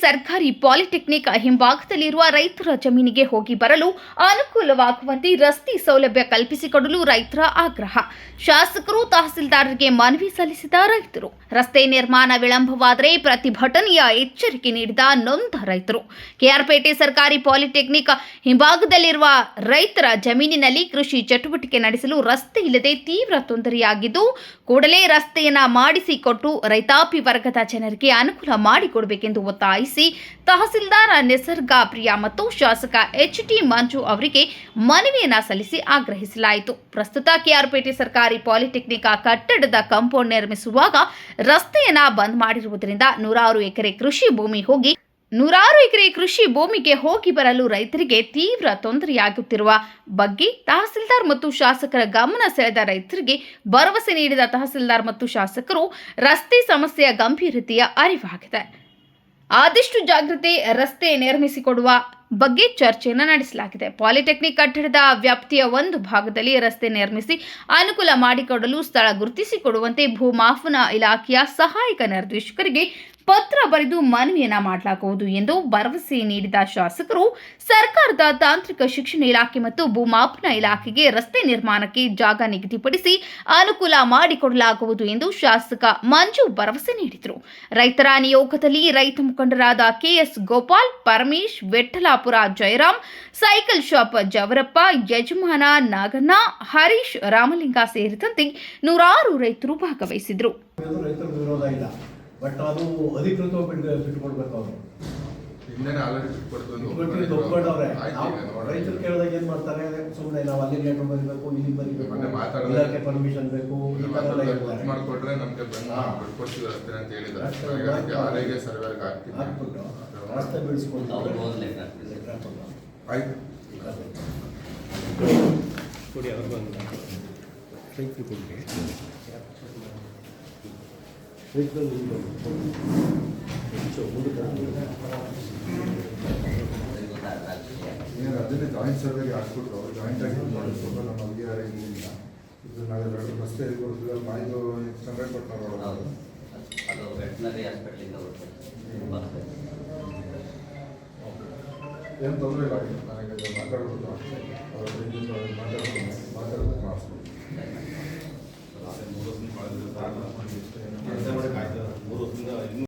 ಸರ್ಕಾರಿ ಪಾಲಿಟೆಕ್ನಿಕ್ ಹಿಂಭಾಗದಲ್ಲಿರುವ ರೈತರ ಜಮೀನಿಗೆ ಹೋಗಿ ಬರಲು ಅನುಕೂಲವಾಗುವಂತೆ ರಸ್ತೆ ಸೌಲಭ್ಯ ಕಲ್ಪಿಸಿಕೊಡಲು ರೈತರ ಆಗ್ರಹ. ಶಾಸಕರು ತಹಸೀಲ್ದಾರರಿಗೆ ಮನವಿ ಸಲ್ಲಿಸಿದ ರೈತರು. ರಸ್ತೆ ನಿರ್ಮಾಣ ವಿಳಂಬವಾದರೆ ಪ್ರತಿಭಟನೆಯ ಎಚ್ಚರಿಕೆ ನೀಡಿದ ನೊಂದ ರೈತರು. ಕೆಆರ್ಪೇಟೆ ಸರ್ಕಾರಿ ಪಾಲಿಟೆಕ್ನಿಕ್ ಹಿಂಭಾಗದಲ್ಲಿರುವ ರೈತರ ಜಮೀನಿನಲ್ಲಿ ಕೃಷಿ ಚಟುವಟಿಕೆ ನಡೆಸಲು ರಸ್ತೆ ಇಲ್ಲದೆ ತೀವ್ರ ತೊಂದರೆಯಾಗಿದ್ದು, ಕೂಡಲೇ ರಸ್ತೆಯನ್ನ ಮಾಡಿಸಿಕೊಟ್ಟು ರೈತಾಪಿ ವರ್ಗದ ಜನರಿಗೆ ಅನುಕೂಲ ಮಾಡಿಕೊಡಬೇಕೆಂದು ಒತ್ತಾಯಿಸಿ ತಹಸೀಲ್ದಾರ್ ನಿಸರ್ಗ ಪ್ರಿಯಾ ಮತ್ತು ಶಾಸಕ ಎಚ್.ಟಿ. ಮಂಜು ಅವರಿಗೆ ಮನವಿಯನ್ನ ಸಲ್ಲಿಸಿ ಆಗ್ರಹಿಸಲಾಯಿತು. ಪ್ರಸ್ತುತ ಕೆಆರ್ಪೇಟೆ ಸರ್ಕಾರಿ ಪಾಲಿಟೆಕ್ನಿಕ್ ಕಟ್ಟಡದ ಕಾಂಪೌಂಡ್ ನಿರ್ಮಿಸುವಾಗ ರಸ್ತೆಯನ್ನ ಬಂದ್ ಮಾಡಿರುವುದರಿಂದ ನೂರಾರು ಎಕರೆ ಕೃಷಿ ಭೂಮಿಗೆ ಹೋಗಿ ಬರಲು ರೈತರಿಗೆ ತೀವ್ರ ತೊಂದರೆಯಾಗುತ್ತಿರುವ ಬಗ್ಗೆ ತಹಸೀಲ್ದಾರ್ ಮತ್ತು ಶಾಸಕರ ಗಮನ ಸೆಳೆದ ರೈತರಿಗೆ ಭರವಸೆ ನೀಡಿದ ತಹಸೀಲ್ದಾರ್ ಮತ್ತು ಶಾಸಕರು ರಸ್ತೆ ಸಮಸ್ಯೆಯ ಗಂಭೀರತೆಯ ಅರಿವಾಗಿದೆ. ಆದಷ್ಟು ಜಾಗ್ರತೆ ರಸ್ತೆ ನಿರ್ಮಿಸಿಕೊಡುವ ಬಗ್ಗೆ ಚರ್ಚೆಯನ್ನು ನಡೆಸಲಾಗಿದೆ. ಪಾಲಿಟೆಕ್ನಿಕ್ ಕಟ್ಟಡದ ವ್ಯಾಪ್ತಿಯ ಒಂದು ಭಾಗದಲ್ಲಿ ರಸ್ತೆ ನಿರ್ಮಿಸಿ ಅನುಕೂಲ ಮಾಡಿಕೊಡಲು ಸ್ಥಳ ಗುರುತಿಸಿಕೊಡುವಂತೆ ಭೂಮಾಪನ ಇಲಾಖೆಯ ಸಹಾಯಕ ನಿರ್ದೇಶಕರಿಗೆ ಪತ್ರ ಬರೆದು ಮನವಿಯನ್ನ ಮಾಡಲಾಗುವುದು ಎಂದು ಭರವಸೆ ನೀಡಿದ ಶಾಸಕರು, ಸರ್ಕಾರದ ತಾಂತ್ರಿಕ ಶಿಕ್ಷಣ ಇಲಾಖೆ ಮತ್ತು ಭೂಮಾಪನ ಇಲಾಖೆಗೆ ರಸ್ತೆ ನಿರ್ಮಾಣಕ್ಕೆ ಜಾಗ ನಿಗದಿಪಡಿಸಿ ಅನುಕೂಲ ಮಾಡಿಕೊಡಲಾಗುವುದು ಎಂದು ಶಾಸಕ ಮಂಜು ಭರವಸೆ ನೀಡಿದರು. ರೈತರ ನಿಯೋಗದಲ್ಲಿ ರೈತ ಮುಖಂಡರಾದ KS Gopal, Paramesh, Vithalapura Jayaram, cycle shop Javarappa, ಯಜಮಾನ ನಾಗಣ್ಣ, ಹರೀಶ್, ರಾಮಲಿಂಗ ಸೇರಿದಂತೆ ನೂರಾರು ರೈತರು ಭಾಗವಹಿಸಿದರು. ಬಟ್ ಅದು ಅಧಿಕೃತವಾಗಿ ಬಿಟ್ಟುಕೊಡ್ಬೇಕು. ಅವರು ರೈತರು ಕೇಳಿದಾಗ ಏನ್ ಮಾಡ್ತಾರೆ, ಸುಮ್ಮನೆ ನಾವು ಅಲ್ಲಿ ಲೆಟರ್ ಬರೀಬೇಕು, ಇಲ್ಲಿ ಬರೀಬೇಕು, ಇಲಾಖೆ ಪರ್ಮಿಷನ್ ಬೇಕು, ಈ ತರ ಎಲ್ಲ ಹೇಳ್ತಾರೆ. ಹಾಕ್ಬಿಟ್ಟು ರಸ್ತೆ ಬಿಡಿಸ್ಕೊಂಡು ಕೊಡಿ, ಅವ್ರು ಬಂದ ಸೈಕಲ್ ಕೊಡಿ. ಅದನ್ನೇ ಜಾಯಿಂಟ್ ಸರ್ವೆಗೆ ಹಾಕ್ಬಿಟ್ಟು ಜಾಯಿಂಟ್ ಆಗಿ ಮಾಡಿಸ್ಕೊಂಡು ನಮ್ಮ ಅಲ್ಲಿಗೆ ಇಲ್ಲ. ಇದು ನಾವೆಲ್ಲ ರಸ್ತೆ ಕೊಡ್ತೀವಿ, ಮಾಹಿತಿ ಸಂಗ್ರಹ ಕೊಟ್ಟು ನಾವು ಅದು ವೆಟನರಿ ಹಾಸ್ಪಿಟಲಿಂದ ಏನು ತೊಂದರೆ ಇಲ್ಲ. ನನಗೆ ಮಾತಾಡ್ಬಿಟ್ಟು ಅವ್ರ ಮಾತಾಡ್ಬಿಟ್ಟು ಮಾಡಿಸ್ಬೋದು.